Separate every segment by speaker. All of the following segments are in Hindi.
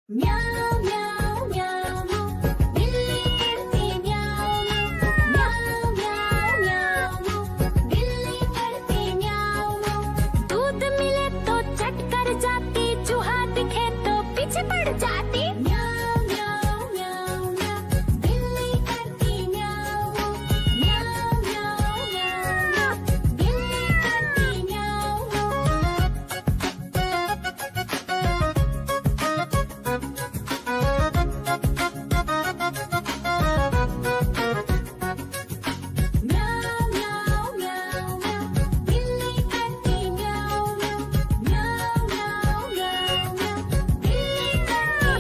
Speaker 1: म्याऊं म्याऊं म्याऊं बिल्ली करती म्याऊं म्याऊं म्याऊं म्याऊं बिल्ली करती म्याऊं। दूध मिले तो चट कर जाती, चूहा दिखे तो पीछे पड़ जाती। म्याऊं म्याऊं म्याऊं म्याऊं बिल्ली करती म्याऊं म्याऊं म्याऊं म्याऊं बिल्ली करती म्याऊं। म्याऊं म्याऊं म्याऊं म्याऊं बिल्ली करती म्याऊं म्याऊं म्याऊं म्याऊं म्याऊं बिल्ली करती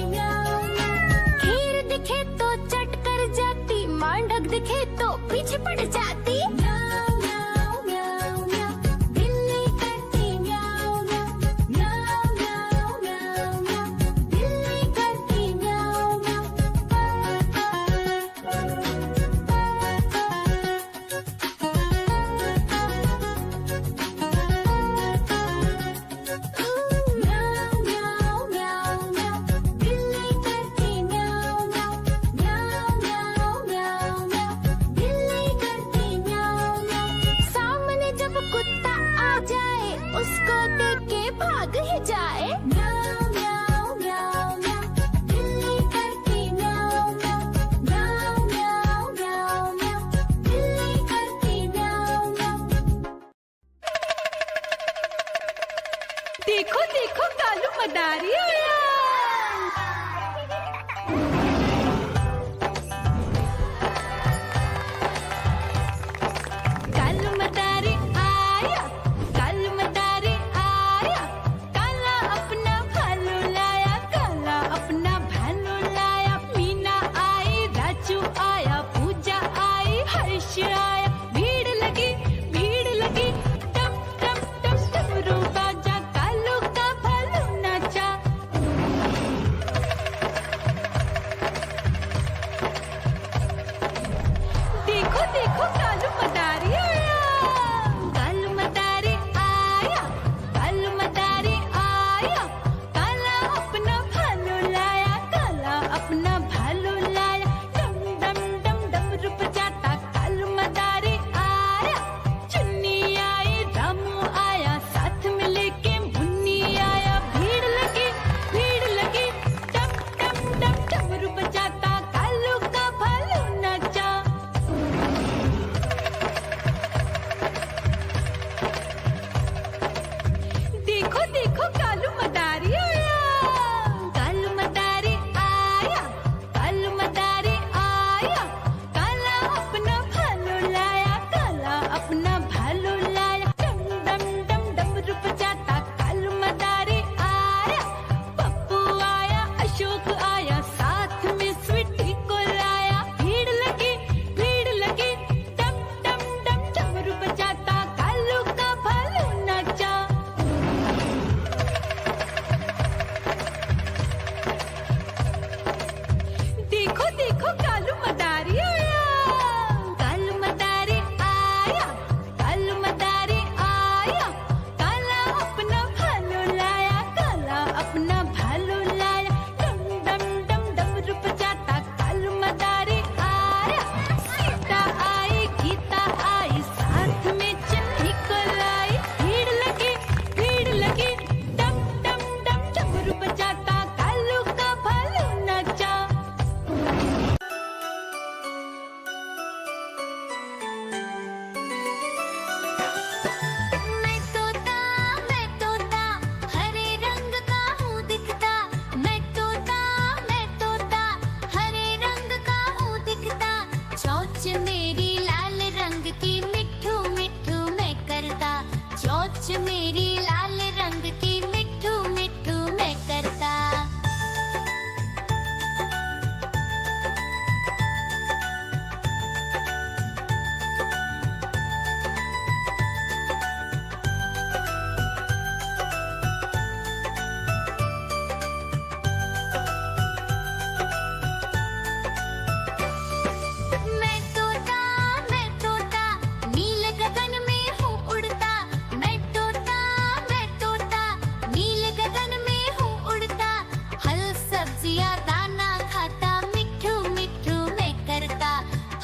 Speaker 1: सब्जियां दाना खाता, मिट्ठू मिट्ठू मैं करता।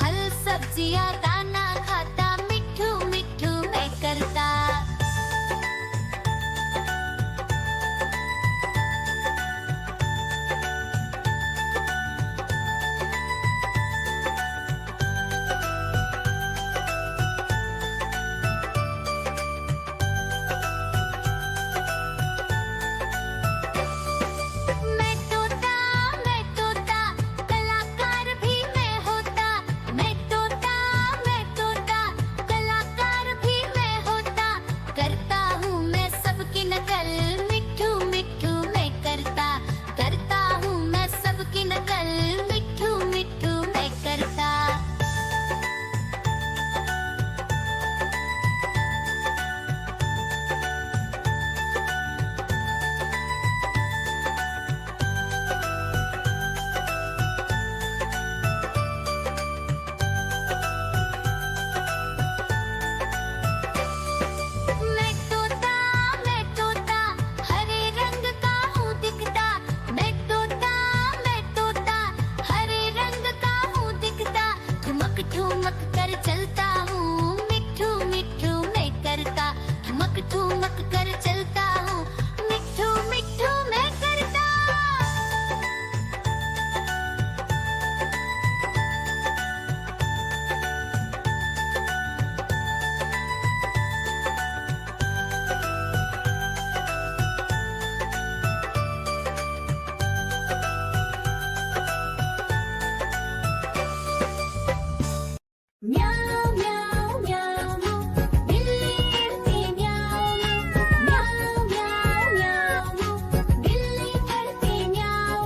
Speaker 1: फल सब्जियां दाना खाता, मिट्ठू मिट्ठू मैं करता। मैं तोता कलाकार भी मैं होता। मैं तोता कलाकार भी मैं होता। करता हूँ मैं सबकी नकल, मिट्ठू मिट्ठू मैं करता। करता हूँ मैं सबकी नकल, मिट्ठू मिट्ठू मैं करता। मैं तोता हरे रंग का हूँ दिखता। मैं तोता हरे रंग का हूँ दिखता। ठुमक ठुमक कर चलता हूँ, मिट्ठू मिट्ठू मैं करता। ठुमक ठुमक कर चलता हूँ, मिट्ठू मिट्ठू मैं करता। म्याऊ म्याऊ म्याऊ बिल्ली करती म्याऊ म्याऊ म्याऊ म्याऊ बिल्ली करती म्याऊ।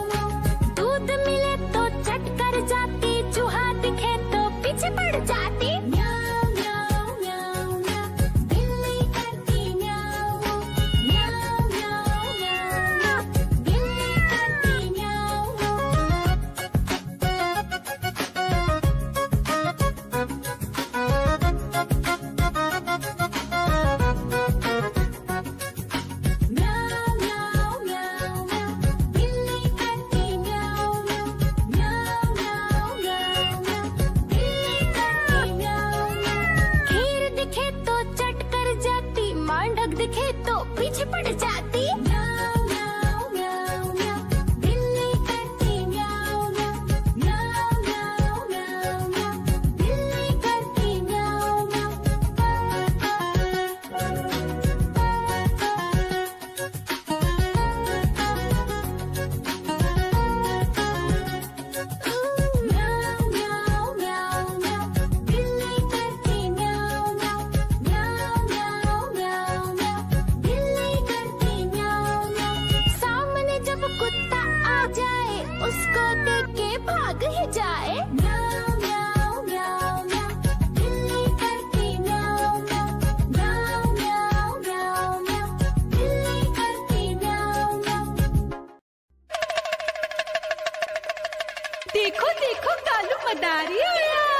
Speaker 1: दूध मिले तो चट कर जाती, चूहा दिखे तो पीछे पड़ जाती। म्याऊ म्याऊ म्याऊ म्याऊ बिल्ली करती म्याऊ म्याऊ म्याऊ म्याऊ बिल्ली करती म्याऊ। म्याऊ म्याऊ म्याऊ म्याऊ बिल्ली करती म्याऊ म्याऊ म्याऊ म्याऊ म्याऊ बिल्ली करती म्याऊ। खीर दिखे तो चट कर जाती, मांडक दिखे तो पीछे पड़ जाती। म्याऊ म्याऊ म्याऊ म्याऊ बिल्ली करती म्याऊ म्याऊ म्याऊ म्याऊ म्याऊ बिल्ली करती म्याऊ म्याऊ म्याऊ म्याऊ म्याऊ बिल्ली करती म्याऊ म्याऊ म्याऊ म्याऊ म्याऊ बिल्ली करती म्याऊ। सामने जब कुत्ता आ जाए, उसको देख के भाग ही जाए। म्याऊ म्याऊ म्याऊ म्याऊ बिल्ली करती म्याऊ म्याऊ म्याऊ म्याऊ म्याऊ बिल्ली करती म्याऊ।
Speaker 2: देखो देखो कालू मदारी आया।